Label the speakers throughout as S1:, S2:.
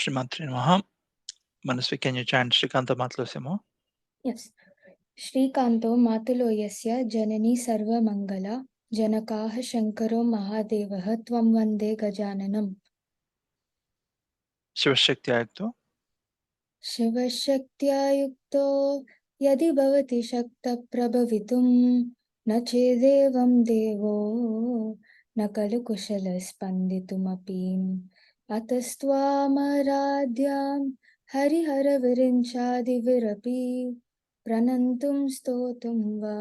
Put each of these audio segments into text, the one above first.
S1: Sree Maathrey Namaha. Manasvi, can you chant Shrikanta Matlosimo?
S2: Yes. Shrikanto Matuloyasya Janani Sarva Mangala Janakaha Shankaro Mahadevaha Tvam Vande Gajananam.
S1: Shivashakti
S2: Shivashaktya Yadi Bhavati Shakta Prabhavitum Na Chedevam Devo Nakalu Kushala Spanditumapim Atastwamaradyam Harihara Virinchadi Virapi Pranantum Stotum Va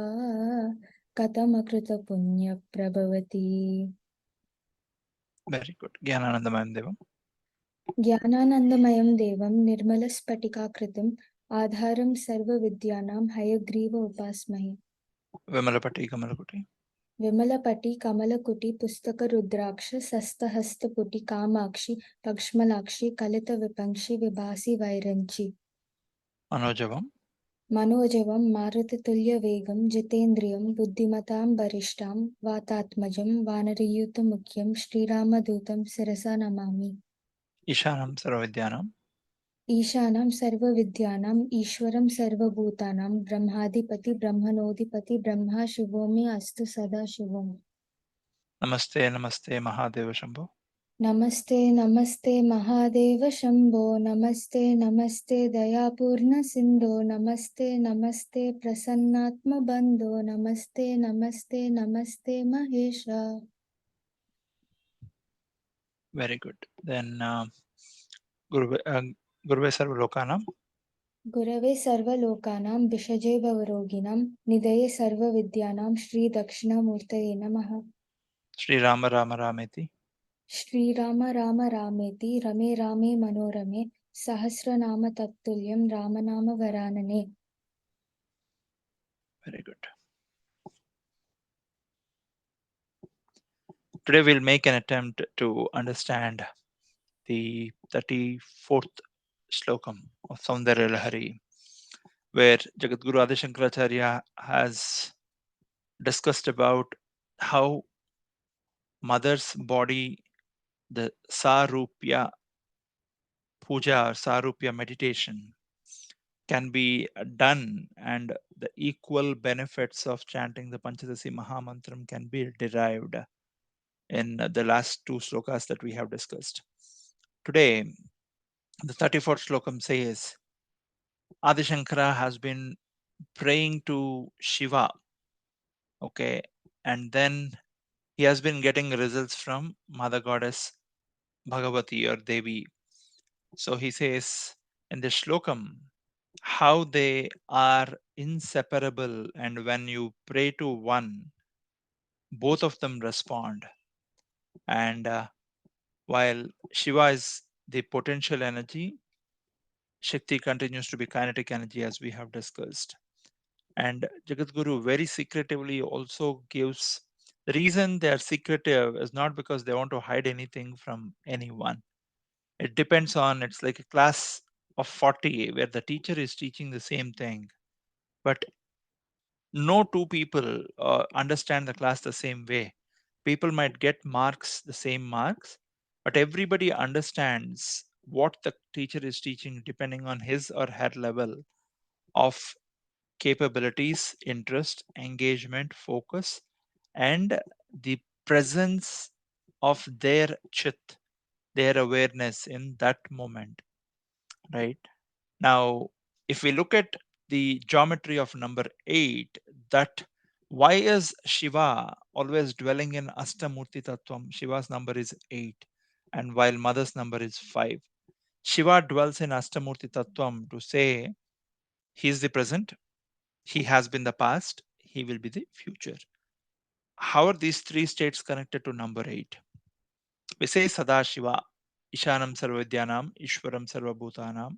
S2: Katamakrita Punya Prabhavati.
S1: Very good. Jnananandamayam Devam.
S2: Jnananandamayam Devam Nirmalaspatikakritam Adharam Sarva Vidyanam Hayagriva Upasmahi.
S1: Vimalapati Kamalaputi.
S2: Vimalapati Kamalakuti Pustaka Rudraksha Sastahasta Kamakshi Pakshmalakshi Kalita Vipangshi Vibhasi Vairanchi.
S1: Manojavam.
S2: Manojavam Marutatulya Vegam Jitendriyam Buddhimatam Barishtam Vatatmajam Vanariyuta Mukyam Sri Ramadutam Sirasa Namami.
S1: Ishanam Sarvavidyanam.
S2: Ishanam Sarva Vidyanam Ishwaram Sarva Bhutanam Brahmadipati Brahmanodipati Brahma Shivomi Astu Sada Shivom.
S1: Namaste, Namaste, Mahadeva Shambho.
S2: Namaste, Namaste, Mahadeva Shambho. Namaste, Namaste, Dayapurna Sindho. Namaste, Namaste, Prasannatma Bandho. Namaste, Namaste, Namaste, Mahesha.
S1: Very good. Then Guruve Sarvalokanam.
S2: Gurave Sarva Lokanam Vishaje Bhavaroginam Nidaye Sarva Vidyanam Shri Dakshina Murtaye Namaha.
S1: Sri Rama Rama Rameti.
S2: Shri Rama Rama Rameti Rame Rame Manorame Sahasranama Tattulyam Ramanama Varanane.
S1: Very good. Today we'll make an attempt to understand the 34th Slokam of Soundarya Lahari, where Jagadguru Adi Shankaracharya has discussed about how mother's body, the Sarupya puja or Sarupya meditation, can be done, and the equal benefits of chanting the Panchadasi Mahamantram can be derived in the last two slokas that we have discussed. Today, the 34th slokam says, Adi Shankara has been praying to Shiva, okay, and then he has been getting results from Mother Goddess Bhagavati or Devi. So he says in the shlokam how they are inseparable, and when you pray to one, both of them respond. And while Shiva is the potential energy, Shakti continues to be kinetic energy, as we have discussed. And Jagadguru very secretively also gives the reason they are secretive is not because they want to hide anything from anyone. It depends on, it's like a class of 40 where the teacher is teaching the same thing, but no two people understand the class the same way. People might get marks, the same marks, but everybody understands what the teacher is teaching depending on his or her level of capabilities, interest, engagement, focus, and the presence of their chit, their awareness in that moment, right? Now, if we look at the geometry of number 8, that why is Shiva always dwelling in Astamurti Tattvam? Shiva's number is 8, and while Mother's number is 5. Shiva dwells in Astamurti Tattvam to say he is the present, he has been the past, he will be the future. How are these three states connected to number 8? We say Sadashiva, Ishanam Sarvavidyanam, Ishwaram Sarvabhutanam,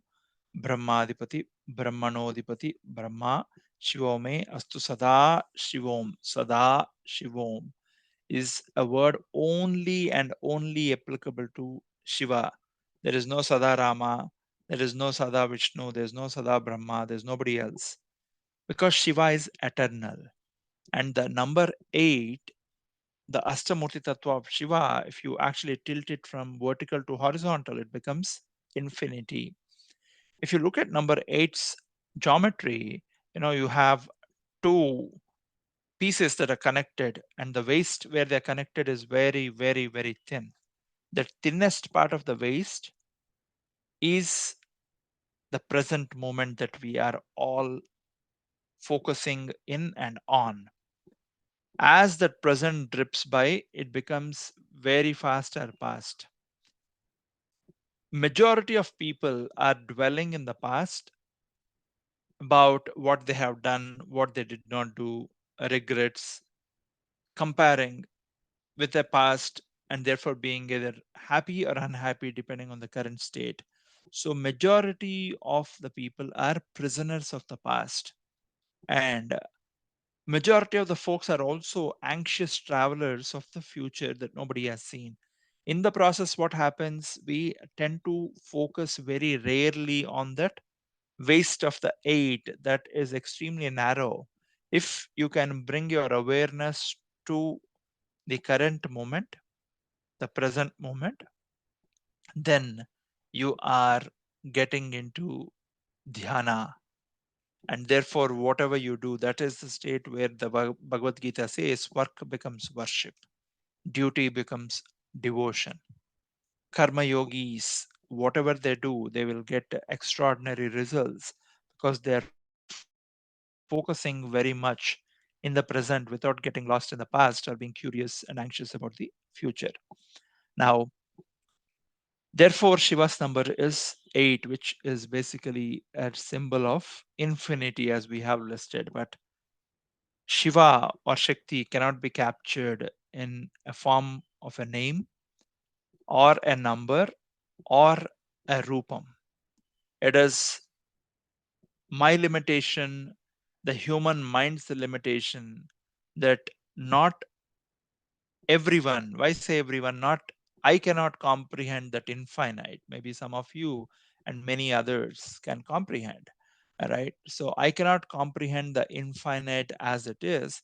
S1: Brahmadipati, Brahmanodipati, Brahma, Shivome, Astu Sada Shivom, Sada Shivom is a word only and only applicable to Shiva. There is no Sada Rama, there is no Sada Vishnu, there is no Sada Brahma, there is nobody else. Because Shiva is eternal. And the number 8, the Astamurti Tattva of Shiva, if you actually tilt it from vertical to horizontal, it becomes infinity. If you look at number eight's geometry, you have two pieces that are connected, and the waist where they're connected is very, very, very thin. The thinnest part of the waist is the present moment that we are all focusing in and on. As that present drips by, it becomes very faster past. Majority of people are dwelling in the past about what they have done, what they did not do, regrets, comparing with their past, and therefore being either happy or unhappy depending on the current state. So majority of the people are prisoners of the past, and majority of the folks are also anxious travelers of the future that nobody has seen. In the process, what happens, we tend to focus very rarely on that waist of the eight that is extremely narrow. If you can bring your awareness to the current moment, the present moment, then you are getting into dhyana. And therefore, whatever you do, that is the state where the Bhagavad Gita says work becomes worship, duty becomes devotion. Karma yogis, whatever they do, they will get extraordinary results because they are focusing very much in the present without getting lost in the past or being curious and anxious about the future. Now, therefore, Shiva's number is 8, which is basically a symbol of infinity as we have listed. But Shiva or Shakti cannot be captured in a form of a name or a number or a rupam. It is my limitation, the human mind's limitation, that not everyone, why say everyone, not I cannot comprehend that infinite. Maybe some of you and many others can comprehend. All right. So I cannot comprehend the infinite as it is.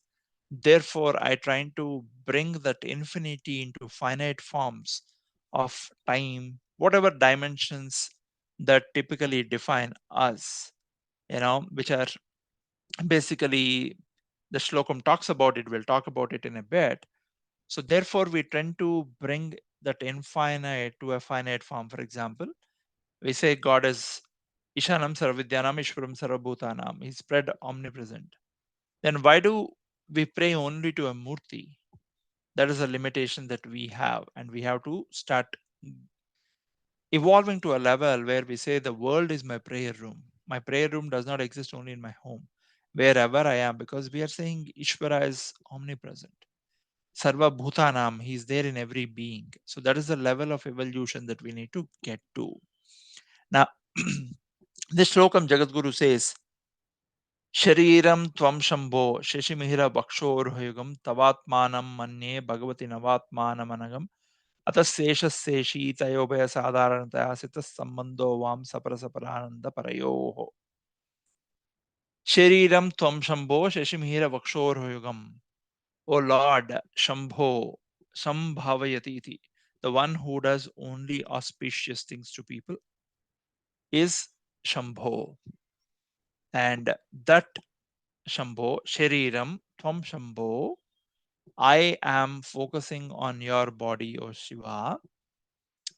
S1: Therefore, I try to bring that infinity into finite forms of time, whatever dimensions that typically define us, which are basically the Slokam talks about it. We'll talk about it in a bit. So therefore, we tend to bring that infinite to a finite form. For example, we say God is Ishanam Sarvavidyanam Ishwaram Sarvabhutanam. He's spread omnipresent. Then why do we pray only to a Murti? That is a limitation that we have, and we have to start evolving to a level where we say the world is my prayer room. My prayer room does not exist only in my home, wherever I am, because we are saying Ishvara is omnipresent. Sarva Bhutanam, he is there in every being. So that is the level of evolution that we need to get to. Now, this Slokam Jagadguru says, Shariram Tvam Shambho Sheshimihira Bhakshorhayugam Tavatmanam Manye Bhagavati Navatmanam Anagam Ataseshaseshi Tayobaya Sadharanataya Sitas Sambandho Vam Saparasaparananda Parayoho. Shariram Tvam Shambho Sheshimihira Bhakshorhayugam. O Lord, Shambho, Sambhavayati iti, the one who does only auspicious things to people, is Shambho. And that Shambho, Shariram, Tvam Shambho, I am focusing on your body, O Shiva.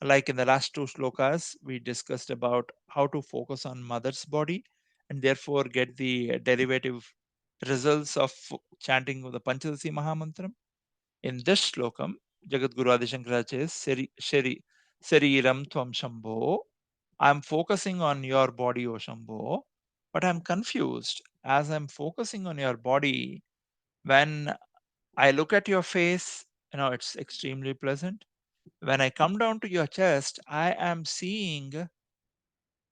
S1: Like in the last two slokas, we discussed about how to focus on mother's body and therefore get the derivative results of chanting the Panchadasi Mahamantram. In this slokam, Jagadguru Adi Shankaracharya says, Sariram Tvam Shambho. I'm focusing on your body, O Shambho, but I'm confused. As I'm focusing on your body, when I look at your face, it's extremely pleasant. When I come down to your chest, I am seeing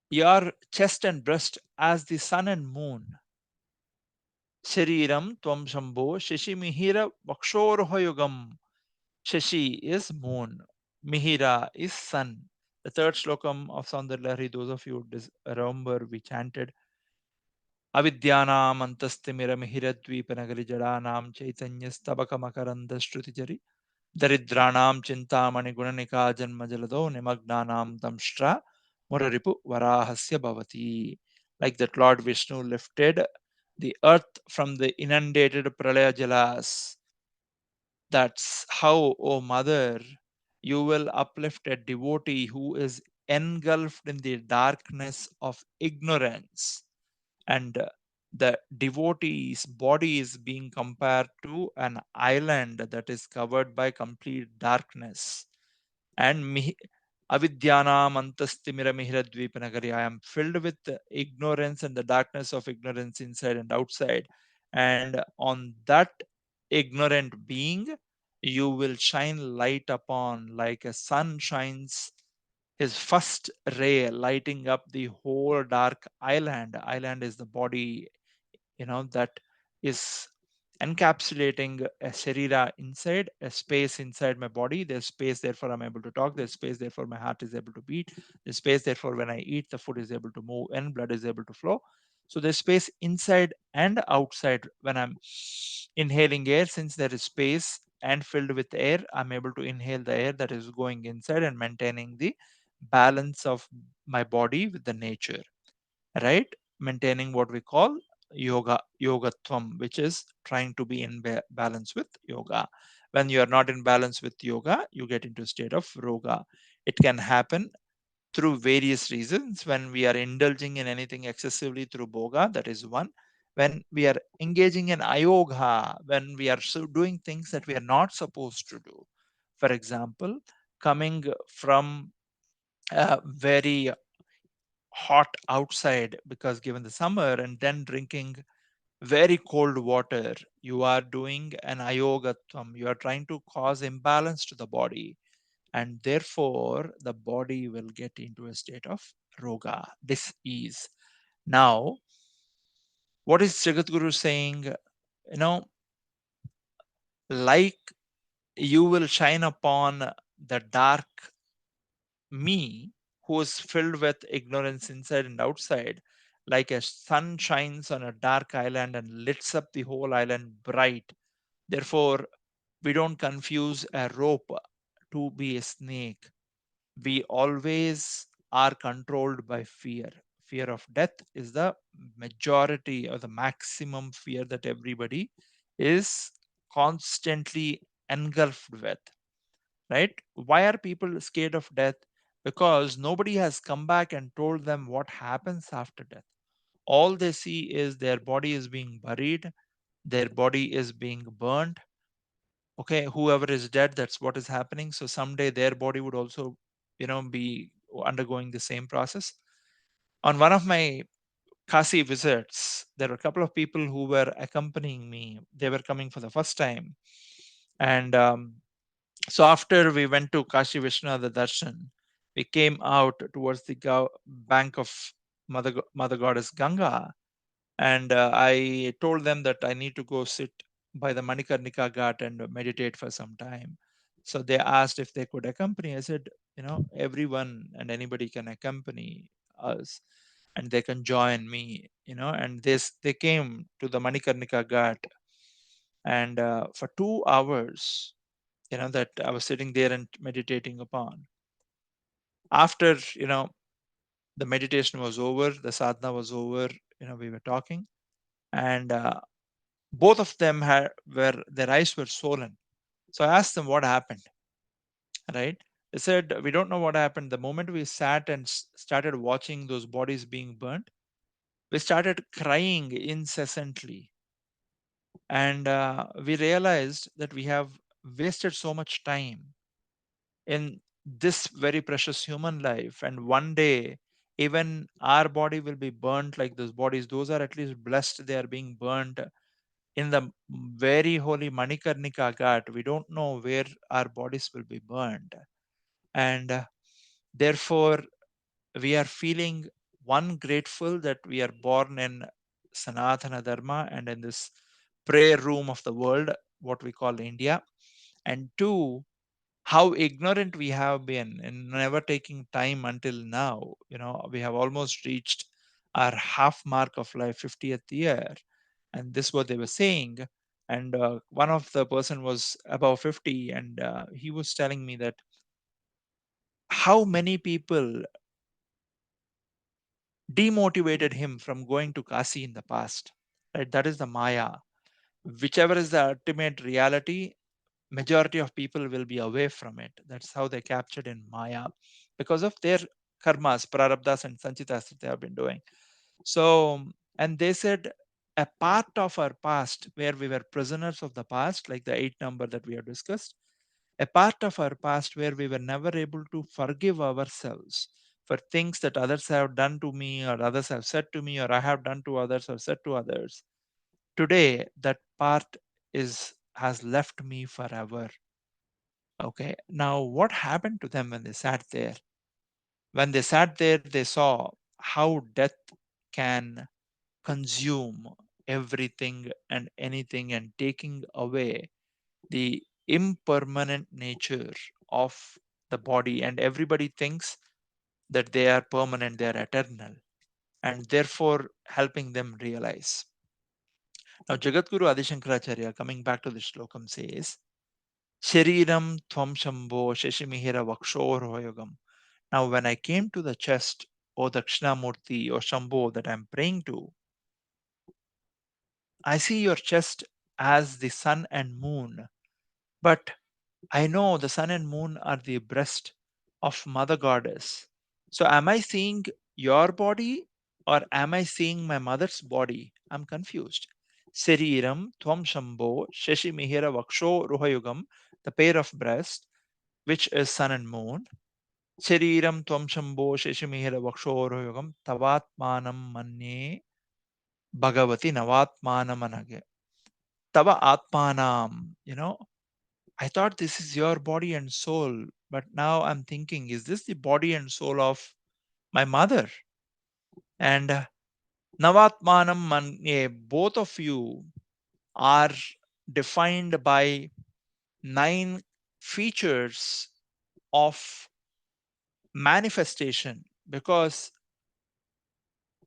S1: your chest and breast as the sun and moon. Shariram Tvam Shambho Shishimihira Vakshorhoyugam. Shashi is moon, Mihira is sun. The third slokam of Soundarya Lahari, those of you remember, we chanted Avidyanam Antastimira Mihira Dvipanagari Jadanam Chaitanya Stabaka Makaranda Shrutijari Daridranam Chintamani Gunanika Janmajalado Nimagnanam Tamshtra Muraripu Varahasya Bhavati. Like that, Lord Vishnu lifted the earth from the inundated Pralaya Jalas. That's how, O Mother, you will uplift a devotee who is engulfed in the darkness of ignorance. And the devotee's body is being compared to an island that is covered by complete darkness. And avidyanam antastimira I am filled with ignorance and the darkness of ignorance inside and outside. And on that ignorant being, you will shine light upon, like a sun shines his first ray, lighting up the whole dark island. Island is the body, that is encapsulating a sharira inside, a space inside my body. There's space, therefore I'm able to talk. There's space, therefore my heart is able to beat. There's space, therefore when I eat, the food is able to move and blood is able to flow. So there's space inside and outside. When I'm inhaling air, since there is space and filled with air, I'm able to inhale the air that is going inside and maintaining the balance of my body with the nature, right? Maintaining what we call yogatvam, which is trying to be in balance with yoga. When you are not in balance with yoga, you get into a state of roga. It can happen through various reasons. When we are indulging in anything excessively through boga, that is one. When we are engaging in ayoga, when we are doing things that we are not supposed to do, for example, coming from a very hot outside because given the summer, and then drinking very cold water, you are doing an ayogatvam. You are trying to cause imbalance to the body, and therefore the body will get into a state of roga, dis-ease. Now, what is Jagadguru saying? Like you will shine upon the dark me who is filled with ignorance inside and outside, like a sun shines on a dark island and lights up the whole island bright. Therefore, we don't confuse a rope to be a snake. We always are controlled by fear. Fear of death is the majority or the maximum fear that everybody is constantly engulfed with, right? Why are people scared of death? Because nobody has come back and told them what happens after death. All they see is their body is being buried, their body is being burned. Okay, whoever is dead, that's what is happening. So someday their body would also, be undergoing the same process. On one of my Kasi visits, there were a couple of people who were accompanying me. They were coming for the first time. And so after we went to Kashi Vishwanath Darshan, we came out towards the bank of Mother Goddess Ganga, and I told them that I need to go sit by the Manikarnika Ghat and meditate for some time. So they asked if they could accompany. I said, everyone and anybody can accompany us, and they can join me. And they came to the Manikarnika Ghat, and for 2 hours, that I was sitting there and meditating upon. After the meditation was over, the sadhana was over, we were talking, and both of them had were their eyes were swollen. So I asked them what happened, right? They said, we don't know what happened. The moment we sat and started watching those bodies being burnt, we started crying incessantly, and we realized that we have wasted so much time in this very precious human life, and one day even our body will be burnt like those bodies. Those are at least blessed, they are being burnt in the very holy Manikarnika Ghat. We don't know where our bodies will be burned, and therefore we are feeling, one, grateful that we are born in Sanatana Dharma and in this prayer room of the world, what we call India, and two, how ignorant we have been in never taking time until now. We have almost reached our half mark of life, 50th year, and this is what they were saying. And one of the person was above 50, and he was telling me that how many people demotivated him from going to Kasi in the past. Right? That is the Maya. Whichever is the ultimate reality, majority of people will be away from it. That's how they captured in Maya because of their karmas, prarabdhas and sanchitas that they have been doing. So, and they said a part of our past where we were prisoners of the past, like the eight number that we have discussed, a part of our past where we were never able to forgive ourselves for things that others have done to me or others have said to me or I have done to others or said to others. Today, that part is has left me forever. Okay. Now, what happened to them when they sat there? When they sat there, they saw how death can consume everything and anything and taking away the impermanent nature of the body. And everybody thinks that they are permanent, they are eternal, and therefore helping them realize. Now, Jagadguru Adishankaracharya, coming back to the Slokam, says, Shariram Tvam Shambho Sheshimihira Vakshoroyogam. Now, when I came to the chest, O Dakshinamurti, or Shambho that I'm praying to, I see your chest as the sun and moon, but I know the sun and moon are the breast of Mother Goddess. So, am I seeing your body or am I seeing my mother's body? I'm confused. Sariram Tvam Shambho Sheshimihira Vaksho Ruhayugam, the pair of breast, which is sun and moon. Shariram Tvam Shambho Sheshimihira Vaksho Ruhayugam Tavatmanam Manye Bhagavati Navatmanamanage. Tava Atmanam, I thought this is your body and soul, but now I'm thinking, is this the body and soul of my mother? And Navatmanam Manye, both of you are defined by nine features of manifestation because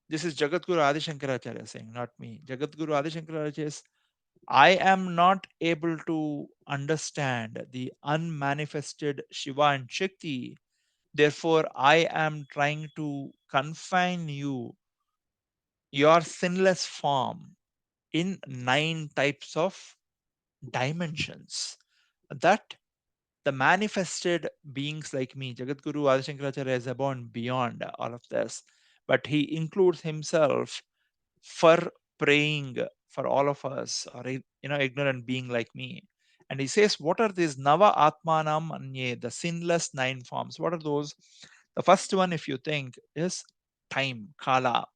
S1: this is Jagadguru Adi Shankaracharya saying, not me. Jagadguru Adi Shankaracharya says, I am not able to understand the unmanifested Shiva and Shakti. Therefore, I am trying to confine you, your sinless form, in nine types of dimensions. That the manifested beings like me, Jagadguru Adi Shankaracharya, is above and beyond all of this. But he includes himself for praying for all of us or ignorant being like me. And he says, what are these Nava Atmanam Anye, the sinless nine forms? What are those? The first one, if you think, is time, Kala.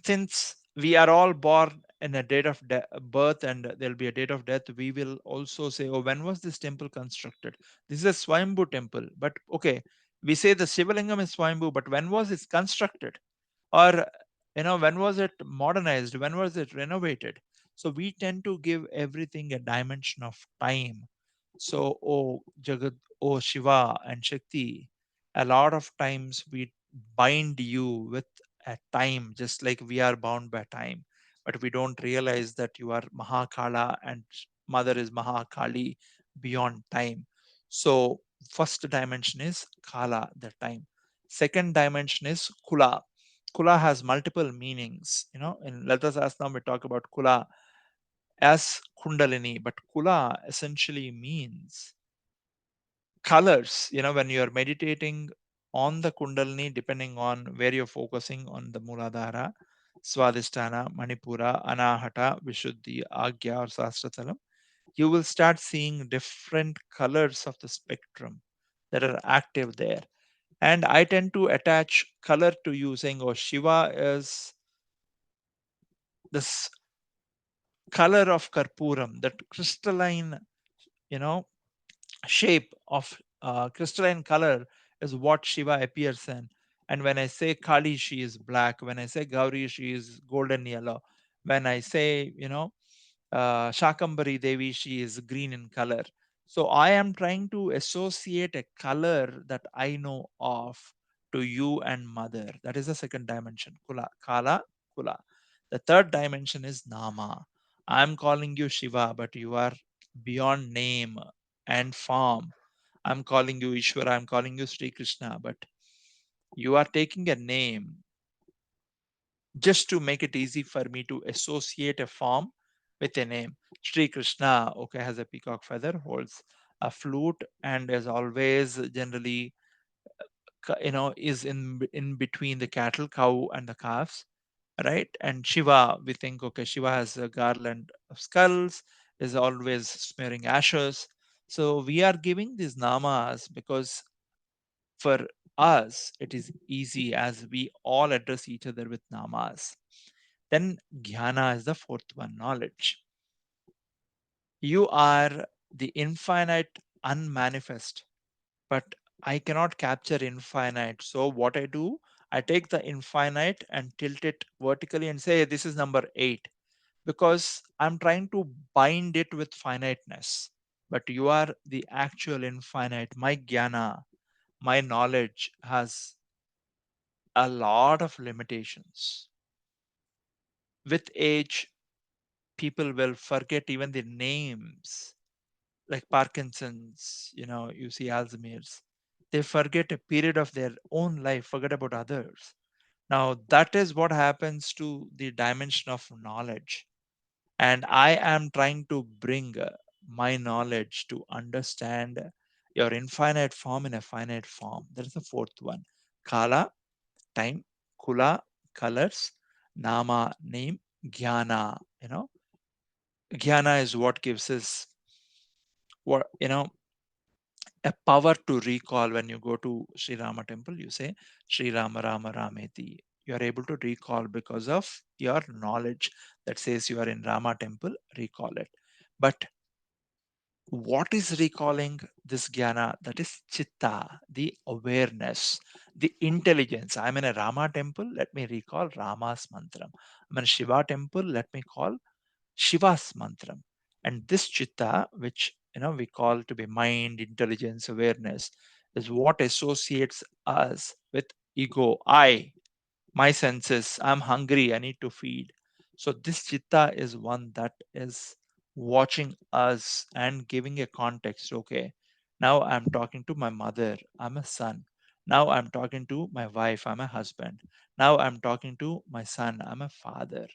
S1: Since we are all born in a date of birth and there'll be a date of death, we will also say, oh, when was this temple constructed? This is a Swayambhu temple. But okay, we say the Shivalingam is Swayambhu, but when was it constructed? Or when was it modernized, when was it renovated? So we tend to give everything a dimension of time. So oh Jagat, oh Shiva and Shakti, a lot of times we bind you with a time just like we are bound by time, but we don't realize that you are Mahakala and mother is Mahakali beyond time. So first dimension is Kala, the time. Second dimension is Kula. Kula has multiple meanings. In Lata Sahasranam we talk about Kula as Kundalini, but Kula essentially means colors. When you're meditating on the Kundalini, depending on where you're focusing on the Muladhara, Swadhisthana, Manipura, Anahata, Vishuddhi, Agya, or Sahasratalam, you will start seeing different colors of the spectrum that are active there. And I tend to attach color to you, saying, oh, Shiva is this color of Karpuram, that crystalline, you know, shape of crystalline color is what Shiva appears in. And when I say Kali, she is black. When I say Gauri, she is golden yellow. When I say, Shakambari Devi, she is green in color. So I am trying to associate a color that I know of to you and mother. That is the second dimension, Kula, Kala, Kula. The third dimension is Nama. I'm calling you Shiva, but you are beyond name and form. I'm calling you Ishvara, I'm calling you Sri Krishna, but you are taking a name. just to make it easy for me to associate a form with a name. Sri Krishna, okay, has a peacock feather, holds a flute, and is always generally, is in between the cattle, cow, and the calves, right? And Shiva, we think, okay, Shiva has a garland of skulls, is always smearing ashes. So we are giving these namas because for us it is easy as we all address each other with namas. Then jnana is the fourth one, knowledge. You are the infinite unmanifest, but I cannot capture infinite. So what I do, I take the infinite and tilt it vertically and say this is number 8, because I'm trying to bind it with finiteness. But you are the actual infinite. My jnana, my knowledge has a lot of limitations. With age, people will forget even the names, like Parkinson's, you see Alzheimer's. They forget a period of their own life, forget about others. Now, that is what happens to the dimension of knowledge. And I am trying to bring my knowledge to understand your infinite form in a finite form. That is the fourth one. Kala, time, kula, colors, nama, name, jnana. Jnana is what gives us what a power to recall. When you go to Sri Rama temple, you say Sri Rama Rama Rameti. You are able to recall because of your knowledge that says you are in Rama temple, recall it. But what is recalling this jnana? That is chitta, the awareness, the intelligence. I'm in a Rama temple, let me recall Rama's mantram. I'm in a Shiva temple, let me call Shiva's mantram. And this chitta, which we call to be mind, intelligence, awareness, is what associates us with ego. My senses, I'm hungry, I need to feed. So this chitta is one that is watching us and giving a context. Okay, now I'm talking to my mother, I'm a son. Now I'm talking to my wife, I'm a husband. Now I'm talking to my son, I'm a father.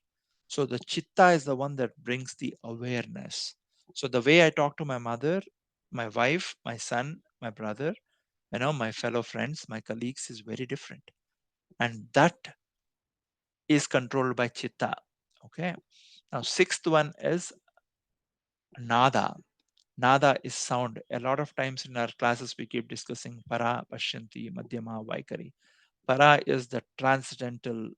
S1: So the chitta is the one that brings the awareness. So the way I talk to my mother, my wife, my son, my brother, my fellow friends, my colleagues is very different. And that is controlled by chitta. Okay. Now, sixth one is nada. Nada is sound. A lot of times in our classes, we keep discussing para, pashyanti, madhyama, vaikari. Para is the transcendental,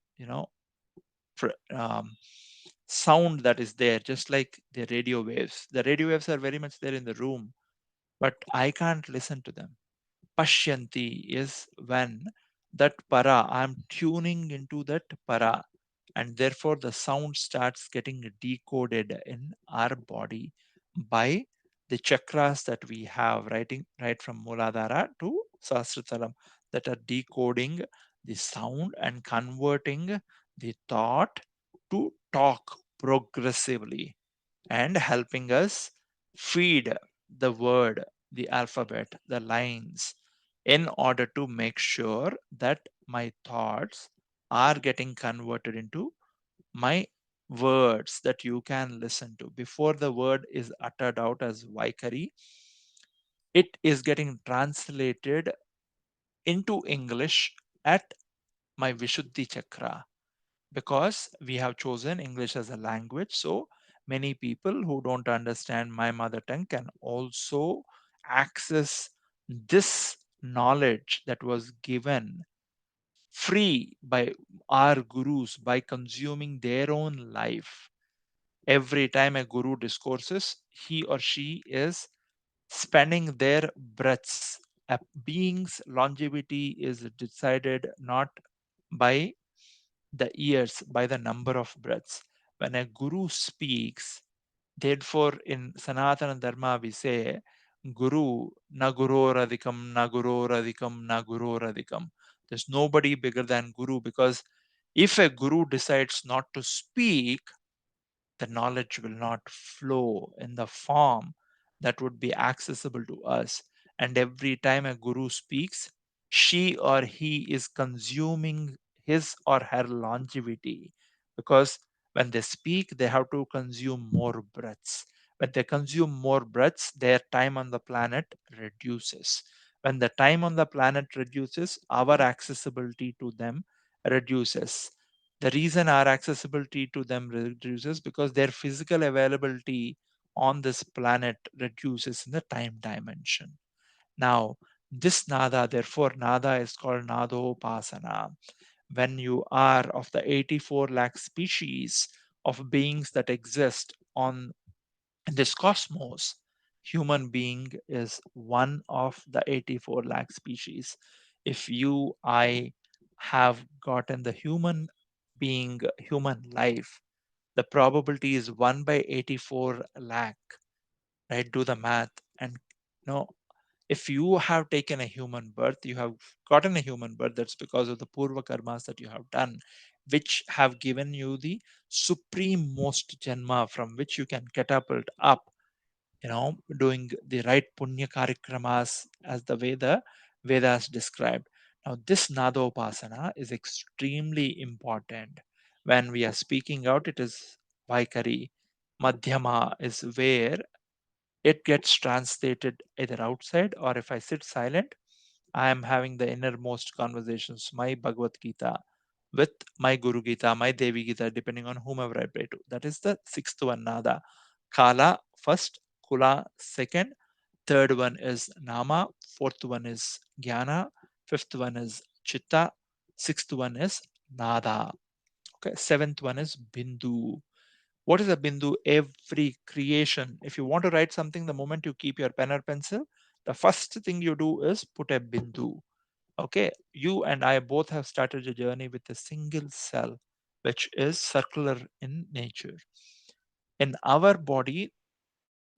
S1: sound that is there, just like the radio waves. The radio waves are very much there in the room, but I can't listen to them. Pashyanti is when that para, I'm tuning into that para, and therefore the sound starts getting decoded in our body by the chakras that we have, right from Muladhara to Sahasratalam, that are decoding the sound and converting the thought to talk progressively and helping us feed the word, the alphabet, the lines, in order to make sure that my thoughts are getting converted into my words that you can listen to. Before the word is uttered out as Vaikari, it is getting translated into English at my Vishuddhi Chakra, because we have chosen English as a language. So many people who don't understand my mother tongue can also access this knowledge that was given free by our gurus by consuming their own life. Every time a guru discourses, he or she is spending their breaths. A being's longevity is decided not by the years, by the number of breaths. When a guru speaks, therefore in Sanatana Dharma we say, Guru, na guroradikam, na guroradikam, na guroradikam. There's nobody bigger than Guru, because if a Guru decides not to speak, the knowledge will not flow in the form that would be accessible to us. And every time a Guru speaks, she or he is consuming his or her longevity, because when they speak, they have to consume more breaths. When they consume more breaths, their time on the planet reduces. When the time on the planet reduces, our accessibility to them reduces. The reason our accessibility to them reduces because their physical availability on this planet reduces in the time dimension. Now, this nada, therefore, nada is called nadopasana. When you are of the 84 lakh species of beings that exist on this cosmos, human being is one of the 84 lakh species. If you, I have gotten the human being, human life, the probability is 1 by 84 lakh, right? Do the math. And no, if you have taken a human birth, you have gotten a human birth, that's because of the purva karmas that you have done, which have given you the supreme most janma from which you can catapult up, doing the right punya karikramas as the Vedas described. Now, this nadopasana is extremely important. When we are speaking out, it is Vaikari. Madhyama is where it gets translated either outside, or if I sit silent, I am having the innermost conversations, my Bhagavad Gita with my Guru Gita, my Devi Gita, depending on whomever I pray to. That is the sixth one, Nada. Kala first, Kula second, third one is Nama, fourth one is Jnana, fifth one is Chitta, sixth one is Nada. Okay, seventh one is Bindu. What is a bindu? Every creation. If you want to write something, the moment you keep your pen or pencil, the first thing you do is put a bindu. Okay, you and I both have started a journey with a single cell, which is circular in nature. In our body,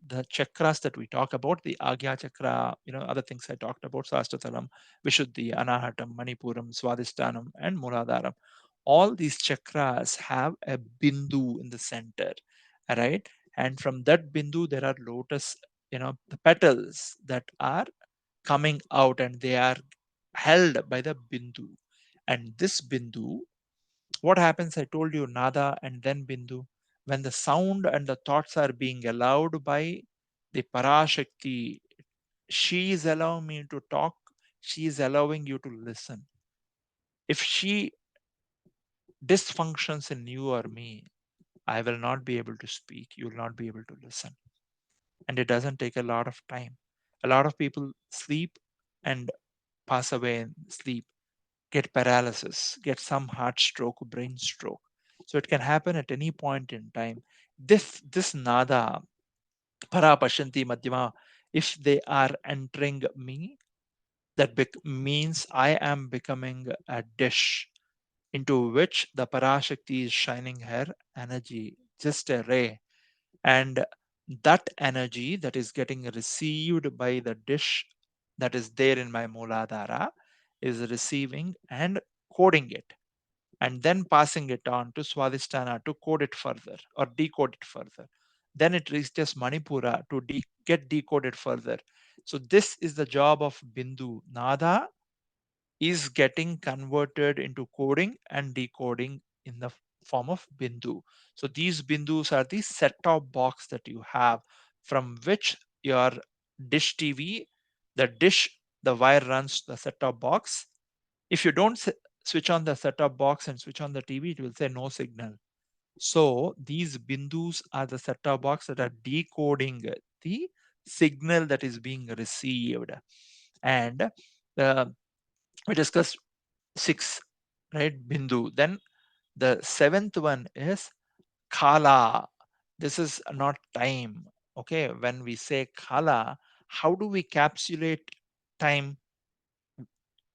S1: the chakras that we talk about, the Agya chakra, other things I talked about, Sastatalam, Vishuddhi, Anahatam, Manipuram, Swadhisthanam, and Muladharam. All these chakras have a bindu in the center, right? And from that bindu, there are lotus, the petals that are coming out, and they are held by the bindu. And this bindu, what happens? I told you nada and then bindu. When the sound and the thoughts are being allowed by the Parashakti, she is allowing me to talk, she is allowing you to listen. If she dysfunctions in you or me, I will not be able to speak, you will not be able to listen. And it doesn't take a lot of time. A lot of people sleep and pass away in sleep, get paralysis, get some heart stroke, brain stroke. So it can happen at any point in time. This nada, para pashanti madhyama, if they are entering me, that means I am becoming a dish into which the Parashakti is shining her energy, just a ray. And that energy that is getting received by the dish that is there in my Mooladhara is receiving and coding it, and then passing it on to Swadhisthana to code it further or decode it further. Then it reaches Manipura to get decoded further. So this is the job of Bindu. Nada is getting converted into coding and decoding in the form of Bindu. So these Bindus are the set-top box that you have, from which your dish TV, the dish, the wire runs to the set-top box. If you don't switch on the set-top box and switch on the TV, it will say no signal. So these bindus are the set-top box that are decoding the signal that is being received. And we discussed six, right? Bindu. Then the seventh one is kala. This is not time. Okay, when we say kala, how do we capsulate time?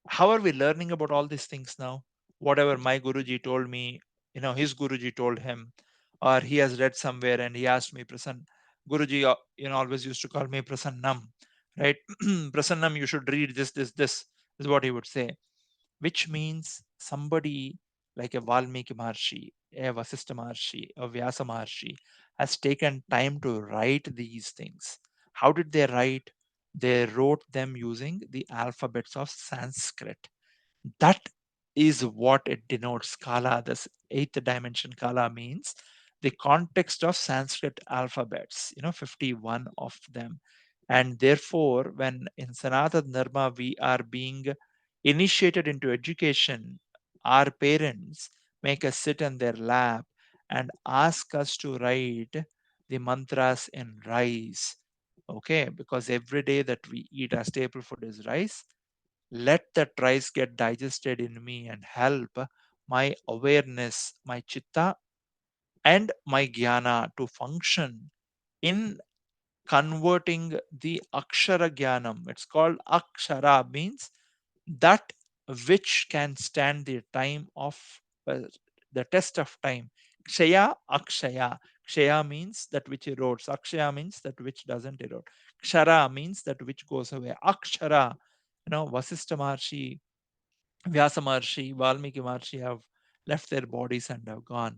S1: How are we learning about all these things now? Whatever my Guruji told me, his Guruji told him, or he has read somewhere and he asked me, Prasann, Guruji, always used to call me Prasannam, right? Prasannam, you should read this is what he would say, which means somebody like a Valmiki Maharshi, a Vasistha Maharshi, a Vyasa Maharshi has taken time to write these things. How did they write? They wrote them using the alphabets of Sanskrit. That is what it denotes. Kala, this eighth dimension Kala means the context of Sanskrit alphabets, 51 of them. And therefore, when in Sanatan Dharma we are being initiated into education, our parents make us sit in their lap and ask us to write the mantras in rice. Okay, because every day that we eat, our staple food is rice. Let that rice get digested in me and help my awareness, my chitta, and my jnana to function in converting the akshara jnanam. It's called akshara, means that which can stand the time of uh, the test of time. Kshaya, akshaya. Kshaya means that which erodes. Akshaya means that which doesn't erode. Kshara means that which goes away. Akshara, Vasishtha Maharshi, Vyasa Maharshi, Valmiki Maharshi have left their bodies and have gone.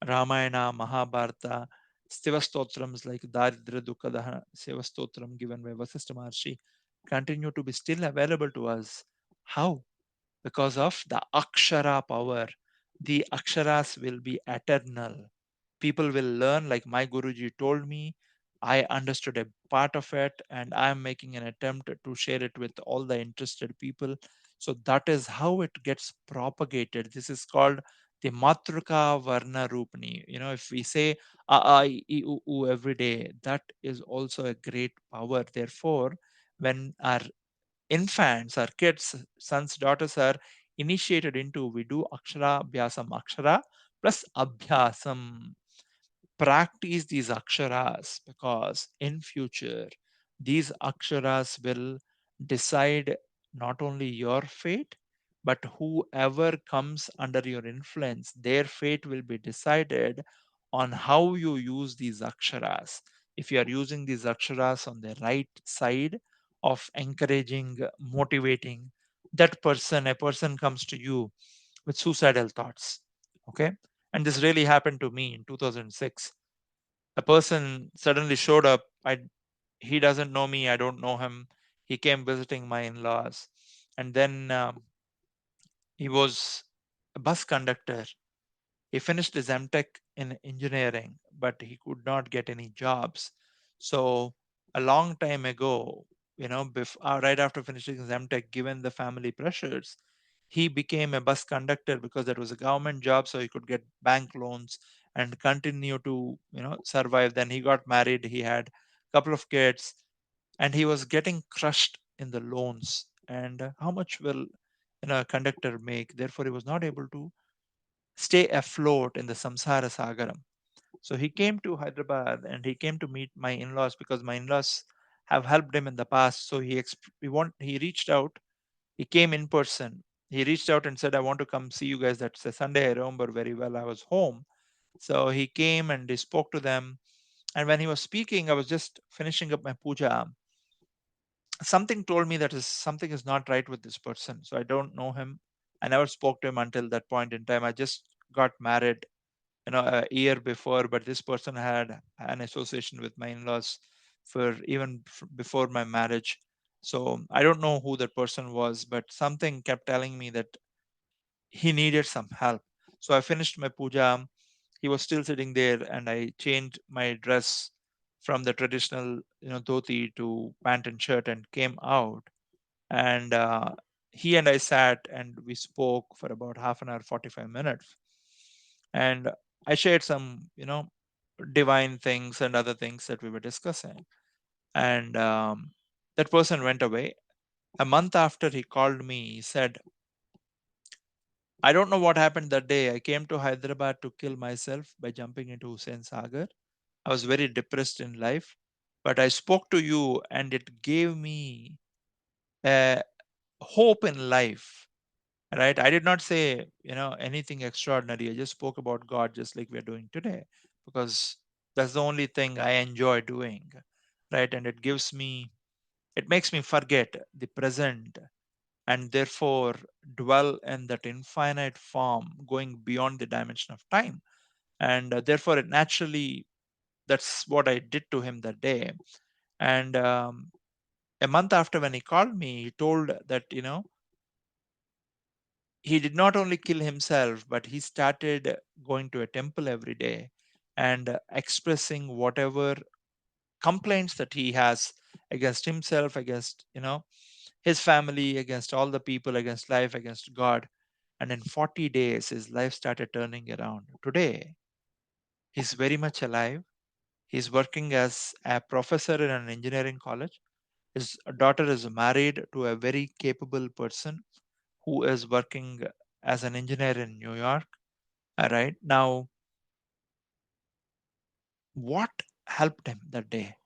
S1: Ramayana, Mahabharata, Sivastotrams like Daridra Dukkadaha Sivastotram given by Vasishtha Maharshi continue to be still available to us. How? Because of the Akshara power. The Aksharas will be eternal. People will learn, like my Guruji told me. I understood a part of it and I am making an attempt to share it with all the interested people. So that is how it gets propagated. This is called the Matruka Varna Rupani. If we say a, I, I, u every day, that is also a great power. Therefore, when our infants, our kids, sons, daughters are initiated into, we do Akshara Abhyasam, Akshara plus Abhyasam. Practice these aksharas, because in future these aksharas will decide not only your fate, but whoever comes under your influence, their fate will be decided on how you use these aksharas. If you are using these aksharas on the right side of encouraging, motivating that person, a person comes to you with suicidal thoughts. Okay, and this really happened to me in 2006. A person suddenly showed up. He doesn't know me, I don't know him. He came visiting my in-laws, and then he was a bus conductor. He finished his MTech in engineering, but he could not get any jobs. So a long time ago, right after finishing his MTech, given the family pressures, he became a bus conductor because that was a government job, so he could get bank loans and continue to, survive. Then he got married. He had a couple of kids, and he was getting crushed in the loans. And how much will a conductor make? Therefore, he was not able to stay afloat in the samsara sagaram. So he came to Hyderabad and he came to meet my in-laws, because my in-laws have helped him in the past. So he reached out. He came in person. He reached out and said, "I want to come see you guys." That's a Sunday. I remember very well. I was home. So he came and he spoke to them. And when he was speaking, I was just finishing up my puja. Something told me that something is not right with this person. So I don't know him. I never spoke to him until that point in time. I just got married, a year before, but this person had an association with my in-laws for even before my marriage. So I don't know who that person was, but something kept telling me that he needed some help. So I finished my puja. He was still sitting there, and I changed my dress from the traditional, dhoti to pant and shirt, and came out. And he and I sat and we spoke for about half an hour, 45 minutes. And I shared some, divine things and other things that we were discussing. And that person went away. A month after he called me, he said, "I don't know what happened that day. I came to Hyderabad to kill myself by jumping into Hussain Sagar. I was very depressed in life, but I spoke to you and it gave me a hope in life." Right? I did not say, anything extraordinary. I just spoke about God, just like we're doing today, because that's the only thing I enjoy doing. Right? And it makes me forget the present, and therefore dwell in that infinite form going beyond the dimension of time. And therefore, it naturally, that's what I did to him that day. And a month after, when he called me, he told that, He did not only kill himself, but he started going to a temple every day and expressing whatever complaints that he has against himself, against, his family, against all the people, against life, against God. And in 40 days, his life started turning around. Today, he's very much alive. He's working as a professor in an engineering college. His daughter is married to a very capable person who is working as an engineer in New York. All right. Now, what helped him that day?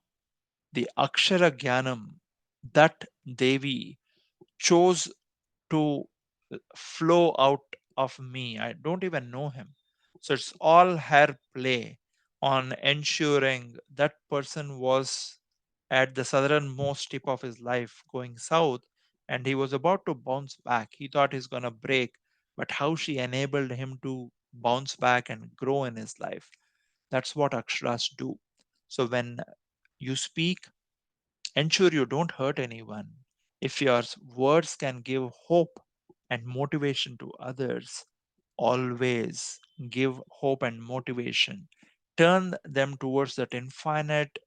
S1: The Akshara Jnanam that Devi chose to flow out of me. I don't even know him. So it's all her play on ensuring that person was at the southernmost tip of his life going south, and he was about to bounce back. He thought he's going to break, but how she enabled him to bounce back and grow in his life. That's what Aksharas do. So when you speak, ensure you don't hurt anyone. If your words can give hope and motivation to others, always give hope and motivation. Turn them towards that infinite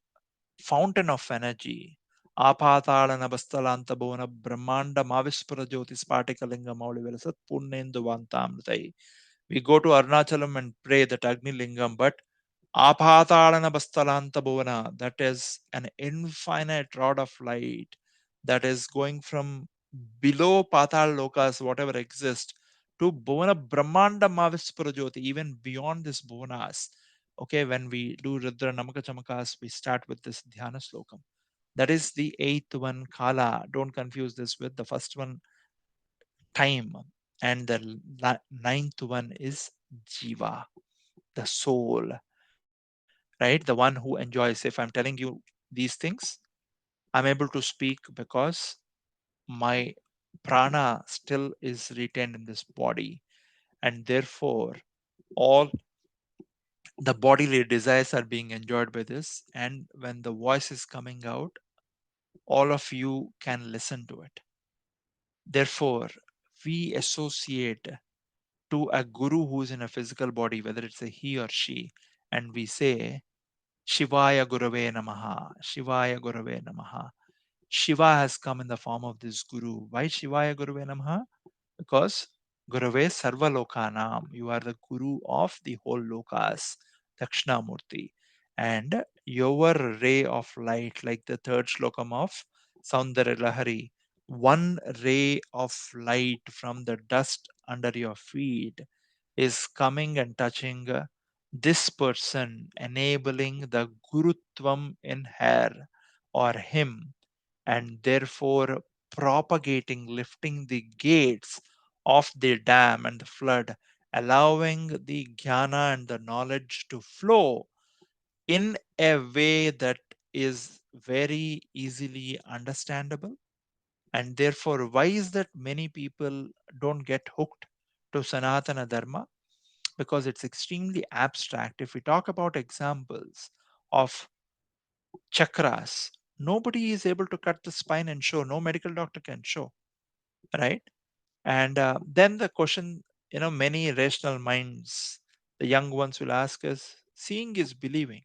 S1: fountain of energy. Apatalana bastalanta bhuvana brahmanda mavispura jyotis patikalinga mauli velasat punnendu vantamritai. We go to Arnachalam and pray that Agni Lingam, but Apatalana Bastalanta Bhuvana, that is an infinite rod of light that is going from below Patal Lokas, whatever exists, to Bhuvana Brahmanda Mavispura Jyoti, even beyond this Bhuvanas. Okay, when we do Rudra Namaka Chamakas, we start with this Dhyana Slokam. That is the eighth one, Kala. Don't confuse this with the first one, time. And the ninth one is Jiva, the soul, right? The one who enjoys. If I'm telling you these things, I'm able to speak because my prana still is retained in this body, and therefore all the bodily desires are being enjoyed by this. And when the voice is coming out, all of you can listen to it. Therefore, we associate to a guru who's in a physical body, whether it's a he or she, and we say, Shivaya Gurave Namaha, Shivaya Gurave Namaha. Shiva has come in the form of this guru. Why Shivaya Gurave Namaha? Because Gurave Sarva Lokanam, you are the guru of the whole lokas, Dakshinamurti. And your ray of light, like the third slokam of Soundarya Lahari, one ray of light from the dust under your feet is coming and touching this person, enabling the Gurutvam in her or him, and therefore propagating, lifting the gates of the dam and the flood, allowing the jnana and the knowledge to flow in a way that is very easily understandable. And therefore, why is that many people don't get hooked to Sanatana Dharma? Because it's extremely abstract. If we talk about examples of chakras, nobody is able to cut the spine and show, no medical doctor can show, right? And then the question, many rational minds, the young ones will ask us, seeing is believing.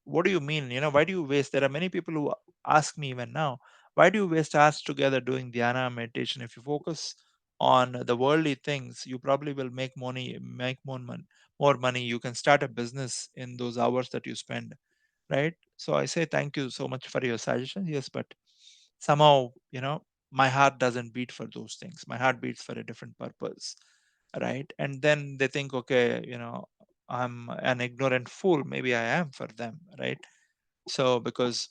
S1: What do you mean? Why do you waste? There are many people who ask me even now, why do you waste hours together doing dhyana meditation? If you focus on the worldly things, you probably will make more money. You can start a business in those hours that you spend, right? So I say thank you so much for your suggestion. Yes, but somehow, my heart doesn't beat for those things. My heart beats for a different purpose, right? And then they think, okay, I'm an ignorant fool. Maybe I am for them, right? So because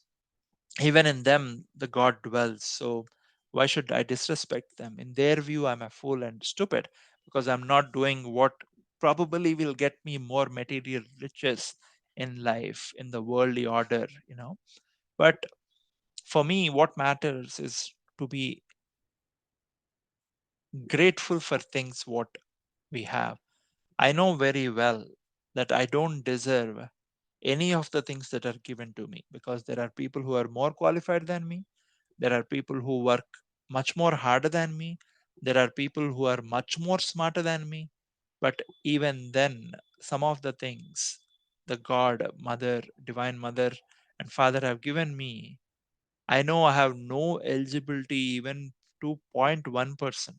S1: even in them the God dwells. So why should I disrespect them? In their view, I'm a fool and stupid because I'm not doing what probably will get me more material riches in life, in the worldly order. But for me, what matters is to be grateful for things what we have. I know very well that I don't deserve any of the things that are given to me because there are people who are more qualified than me. There are people who work much more harder than me. There are people who are much more smarter than me, but even then, some of the things the God, Mother, Divine Mother, and Father have given me, I know I have no eligibility even to 0.1%.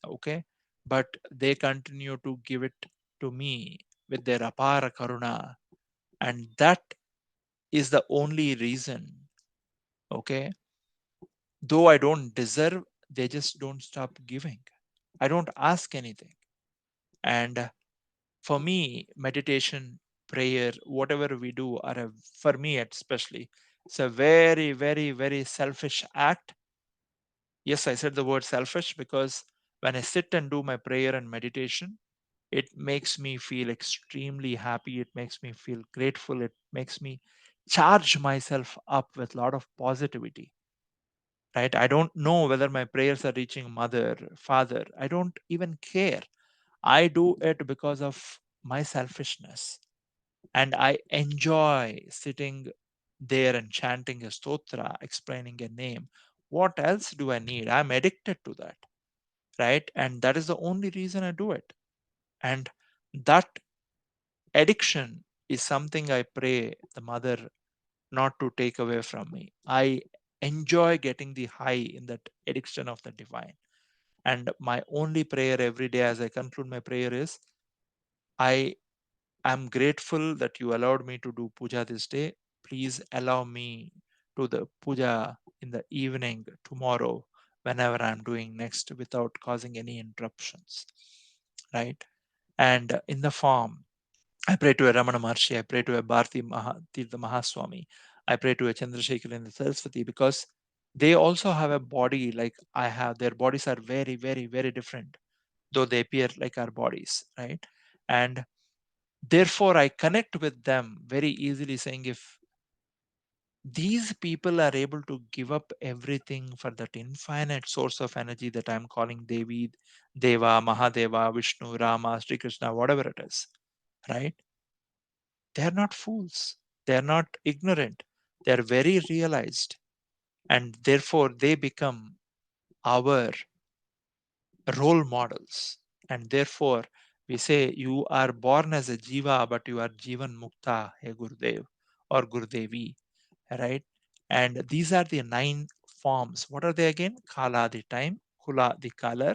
S1: Okay, but they continue to give it to me with their apara karuna, and that is the only reason. Okay, though I don't deserve, they just don't stop giving. I don't ask anything. And for me, meditation, prayer, whatever we do, for me especially, it's a very, very, very selfish act. Yes, I said the word selfish because when I sit and do my prayer and meditation, it makes me feel extremely happy. It makes me feel grateful. It makes me charge myself up with a lot of positivity. Right? I don't know whether my prayers are reaching mother, father. I don't even care. I do it because of my selfishness. And I enjoy sitting there and chanting a stotra, explaining a name. What else do I need? I'm addicted to that. Right? And that is the only reason I do it. And that addiction is something I pray the mother not to take away from me. I enjoy getting the high in that addiction of the divine. And my only prayer every day as I conclude my prayer is, I am grateful that you allowed me to do puja this day. Please allow me to the puja in the evening tomorrow, whenever I'm doing next, without causing any interruptions. Right? And in the form, I pray to a Ramana Maharshi, I pray to a Bharti Tirtha Mahaswami, I pray to a Chandrasekhar and the Saraswati, because they also have a body like I have. Their bodies are very, very, very different, though they appear like our bodies, right? And therefore, I connect with them very easily, saying, if these people are able to give up everything for that infinite source of energy that I'm calling Devi, Deva, Mahadeva, Vishnu, Rama, Sri Krishna, whatever it is, right? They are not fools. They are not ignorant. They are very realized. And therefore, they become our role models. And therefore, we say, you are born as a Jiva, but you are Jivan Mukta, He Gurudev or Gurudevi, right? And these are the 9 forms. What are they again? Kala, the time, Kula, the color,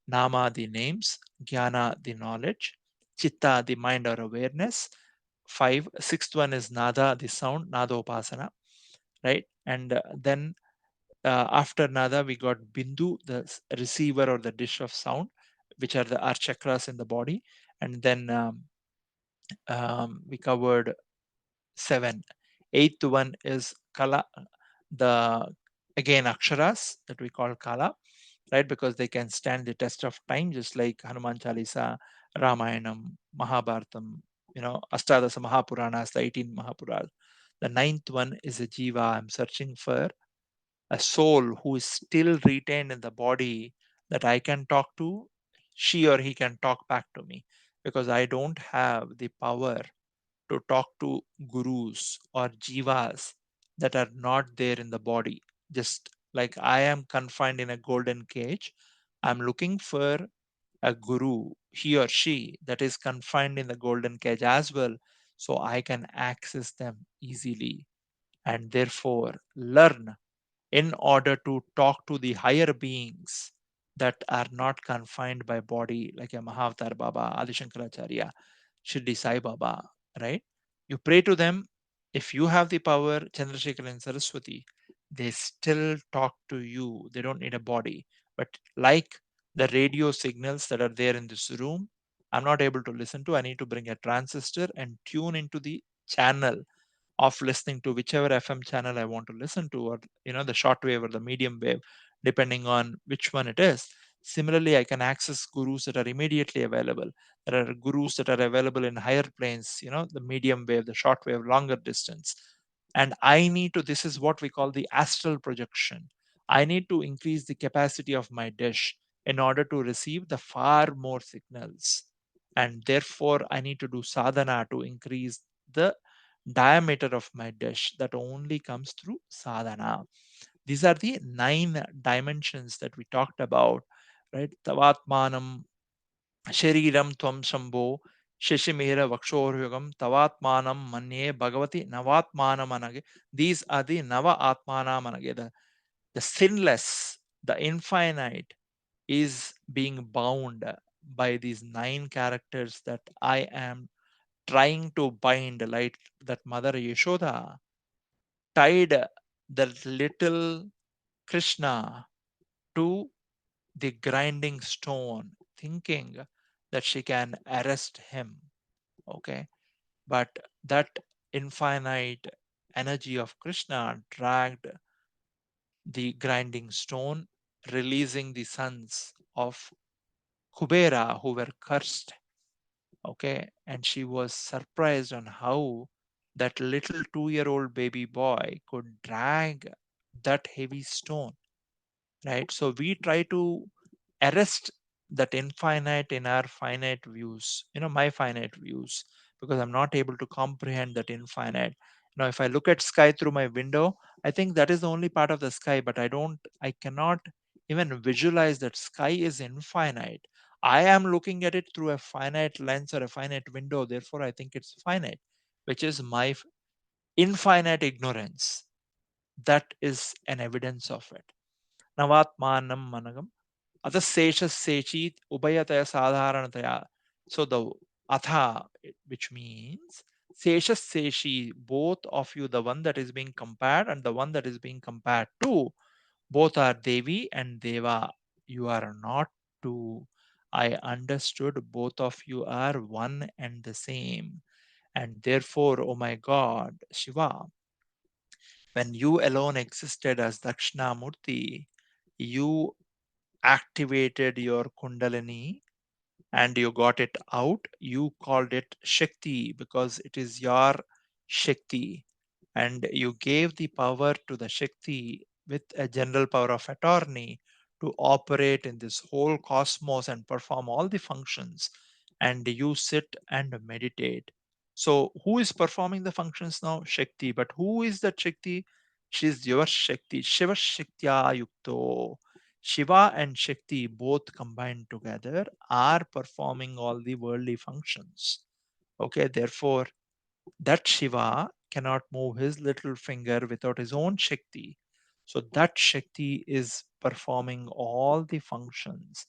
S1: Nama, the names, Jnana, the knowledge, Chitta, the mind or awareness, 5. Sixth one is Nada, the sound, Nada Upasana, right? And then after Nada, we got Bindu, the receiver or the dish of sound, which are our chakras in the body. And then we covered 7. Eighth one is Kala, the again Aksharas that we call Kala, right? Because they can stand the test of time, just like Hanuman Chalisa, Ramayanam, Mahabharatam, Astadasa Mahapuranas, the 18 Mahapuranas. The ninth one is a Jiva. I'm searching for a soul who is still retained in the body that I can talk to, she or he can talk back to me, because I don't have the power to talk to gurus or jivas that are not there in the body. Just like I am confined in a golden cage, I'm looking for a guru, he or she, that is confined in the golden cage as well, so I can access them easily and therefore learn in order to talk to the higher beings that are not confined by body, like a Mahavatar Baba, Adi Shankaracharya, Shirdi Sai Baba, right? You pray to them. If you have the power, Chandrasekhar and Saraswati, they still talk to you. They don't need a body. But like the radio signals that are there in this room, I'm not able to listen to. I need to bring a transistor and tune into the channel of listening to whichever FM channel I want to listen to, or the shortwave or the medium wave, depending on which one it is. Similarly, I can access gurus that are immediately available. There are gurus that are available in higher planes, the medium wave, the shortwave, longer distance. And I need to, this is what we call the astral projection. I need to increase the capacity of my dish in order to receive the far more signals. And therefore, I need to do sadhana to increase the diameter of my dish. That only comes through sadhana. These are the 9 dimensions that we talked about, right? Tavatmanam Shariram Tvam Shambho Shishimera Vakshoryugam Tavatmanam Manye Bhagavati Navatmanam Anage. These are the Nava Atmana Manage. The sinless, the infinite is being bound by these nine characters that I am trying to bind, like that Mother Yashoda tied the little Krishna to the grinding stone, thinking that she can arrest him. Okay, but that infinite energy of Krishna dragged the grinding stone, releasing the sons of Kubera who were cursed. Okay, and she was surprised on how that little 2 year old baby boy could drag that heavy stone, right? So we try to arrest that infinite in our finite views, my finite views, because I'm not able to comprehend that infinite. If I look at sky through my window, I think that is the only part of the sky, but I cannot even visualize that sky is infinite. I am looking at it through a finite lens or a finite window, therefore I think it's finite, which is my infinite ignorance. That is an evidence of it. Navatmanam managam Ataseshasechit Ubayataya Sadharanataya. So the Atha, which means Seshaseshi, both of you, the one that is being compared and the one that is being compared to, both are Devi and Deva. You are not two. I understood both of you are one and the same. And therefore, oh my God, Shiva, when you alone existed as Dakshinamurti, you activated your Kundalini and you got it out. You called it Shakti because it is your Shakti. And you gave the power to the Shakti with a general power of attorney to operate in this whole cosmos and perform all the functions. And you sit and meditate. So, who is performing the functions now? Shakti. But who is that Shakti? She's your Shakti. Shiva Shaktya Yukto. Shiva and Shakti both combined together are performing all the worldly functions. Okay, therefore, that Shiva cannot move his little finger without his own Shakti. So that Shakti is performing all the functions.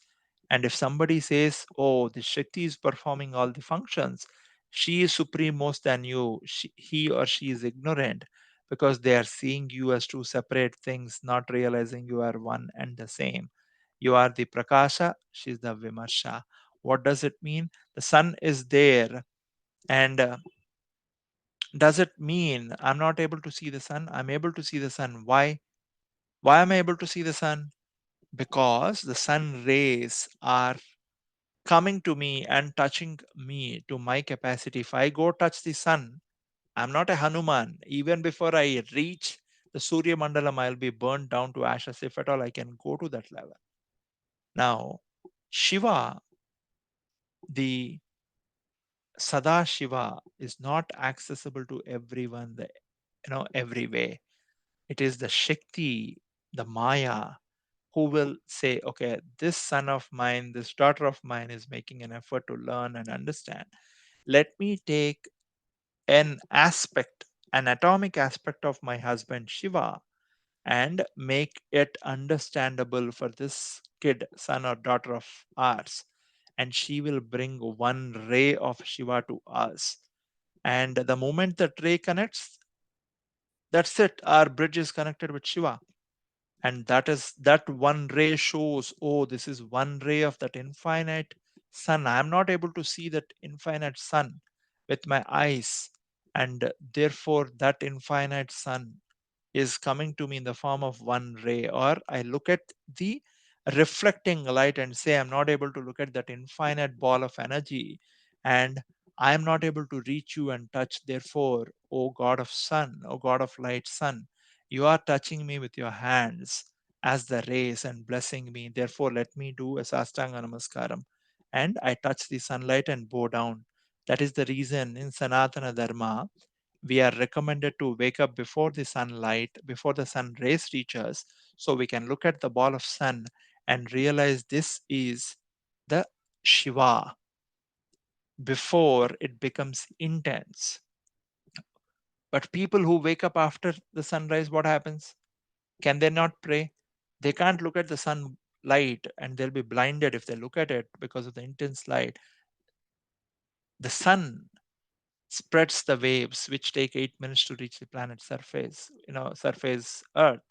S1: And if somebody says, oh, the Shakti is performing all the functions, she is supreme most than you, he or she is ignorant because they are seeing you as two separate things, not realizing you are one and the same. You are the Prakasha, she is the Vimarsha. What does it mean? The sun is there, and does it mean I'm not able to see the sun? I'm able to see the sun. Why? Why am I able to see the sun? Because the sun rays are coming to me and touching me to my capacity. If I go touch the sun, I'm not a Hanuman. Even before I reach the Surya Mandalam, I'll be burned down to ashes if at all I can go to that level. Now, Shiva, the Sada Shiva, is not accessible to everyone, every way. It is the Shakti, the Maya, who will say, okay, this son of mine, this daughter of mine is making an effort to learn and understand. Let me take an aspect, an atomic aspect of my husband Shiva, and make it understandable for this kid, son or daughter of ours. And she will bring one ray of Shiva to us. And the moment that ray connects, that's it. Our bridge is connected with Shiva. And that one ray shows, oh, this is one ray of that infinite sun. I'm not able to see that infinite sun with my eyes, and therefore that infinite sun is coming to me in the form of one ray. Or I look at the reflecting light and say, I'm not able to look at that infinite ball of energy, and I am not able to reach you and touch. Therefore, O God of sun, O God of light sun, you are touching me with your hands as the rays and blessing me. Therefore, let me do a Sastanga Namaskaram. And I touch the sunlight and bow down. That is the reason in Sanatana Dharma, we are recommended to wake up before the sunlight, before the sun rays reach us, so we can look at the ball of sun and realize this is the Shiva before it becomes intense. But people who wake up after the sunrise, what happens? Can they not pray? They can't look at the sunlight and they'll be blinded if they look at it because of the intense light. The sun spreads the waves which take 8 minutes to reach the planet's surface, surface Earth.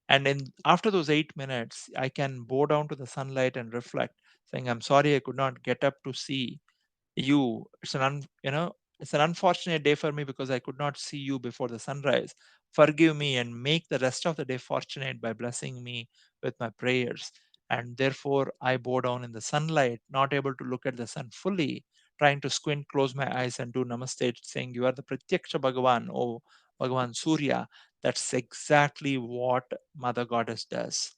S1: And in after those 8 minutes, I can bow down to the sunlight and reflect, saying, I'm sorry I could not get up to see you. It's an unfortunate day for me because I could not see you before the sunrise. Forgive me and make the rest of the day fortunate by blessing me with my prayers. And therefore I bow down in the sunlight, not able to look at the sun fully, trying to squint, close my eyes and do namaste, saying, you are the pratyaksha Bhagavan, oh Bhagavan Surya. That's exactly what Mother Goddess does.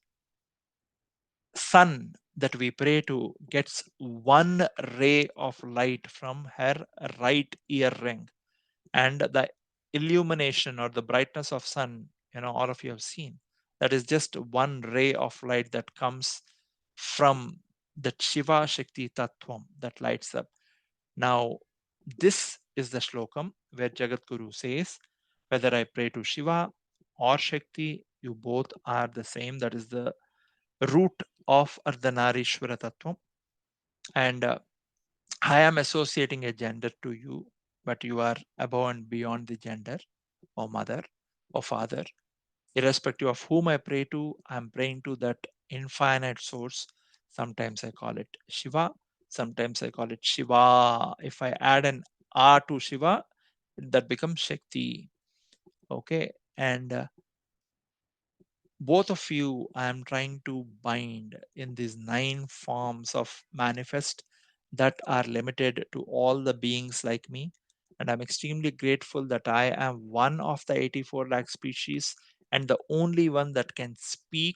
S1: Sun that we pray to gets one ray of light from her right ear ring, and the illumination or the brightness of sun, all of you have seen, that is just one ray of light that comes from the Shiva Shakti Tattvam that lights up. Now this is the shlokam where Jagadguru says, whether I pray to Shiva or Shakti, you both are the same. That is the root of Ardhanarishwara Tattvam. And I am associating a gender to you, but you are above and beyond the gender, or mother, or father. Irrespective of whom I pray to, I'm praying to that infinite source. Sometimes I call it Shiva, sometimes I call it Shiva. If I add an R to Shiva, that becomes Shakti. Okay. And both of you I am trying to bind in these 9 forms of manifest that are limited to all the beings like me. And I'm extremely grateful that I am one of the 84 lakh species and the only one that can speak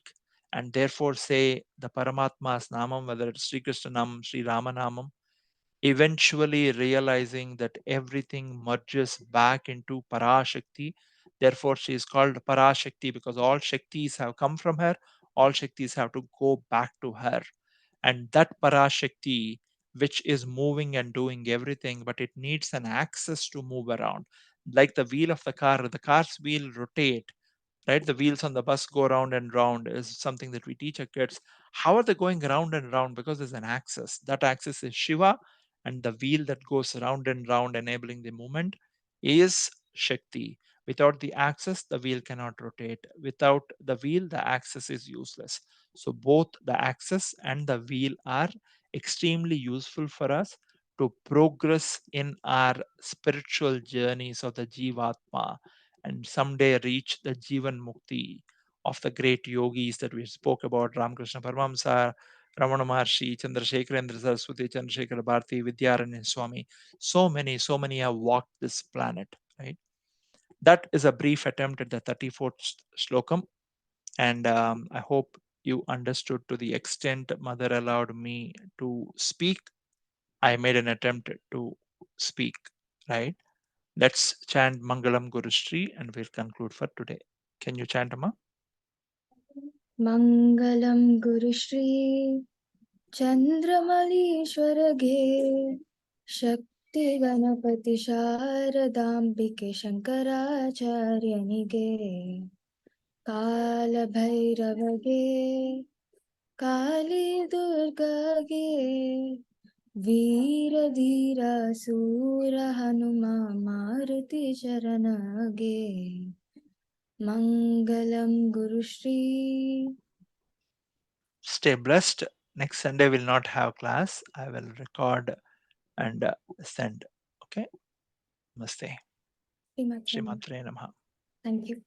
S1: and therefore say the Paramatma's Namam, whether it's Sri Krishna Nam, Sri Rama Namam, eventually realizing that everything merges back into Parashakti. Therefore, she is called Parashakti because all Shaktis have come from her, all Shaktis have to go back to her. And that Parashakti, which is moving and doing everything, but it needs an axis to move around. Like the wheel of the car's wheel rotate, right? The wheels on the bus go round and round is something that we teach our kids. How are they going round and round? Because there's an axis. That axis is Shiva, and the wheel that goes round and round, enabling the movement, is Shakti. Without the axis, the wheel cannot rotate. Without the wheel, the axis is useless. So both the axis and the wheel are extremely useful for us to progress in our spiritual journeys of the Jivatma and someday reach the Jivan Mukti of the great yogis that we spoke about, Ramakrishna Paramahamsa, Ramana Maharshi, Chandrasekharendra Saraswati, Chandrasekhar Bharati, Vidyaranya Swami. So many have walked this planet, right? That is a brief attempt at the 34th slokam. And I hope you understood to the extent Mother allowed me to speak. I made an attempt to speak, right? Let's chant Mangalam Guru Sri and we'll conclude for today. Can you chant, Amma?
S2: मङ्गलं गुरुश्री चन्द्रमलीश्वरगे शक्तिगणपति शारदाम्बिके शङ्कराचार्यनिगे कालभैरवगे काली दुर्गगे वीरधीरासूर हनुमा मारुति शरणगे मङ्गलं Gurushree.
S1: Stay blessed. Next Sunday will not have class. I will record and send. Okay. Namaste.
S2: Sree
S1: Sree
S2: Maathrey Namaha.
S1: Maathrey Namaha.
S2: Thank you.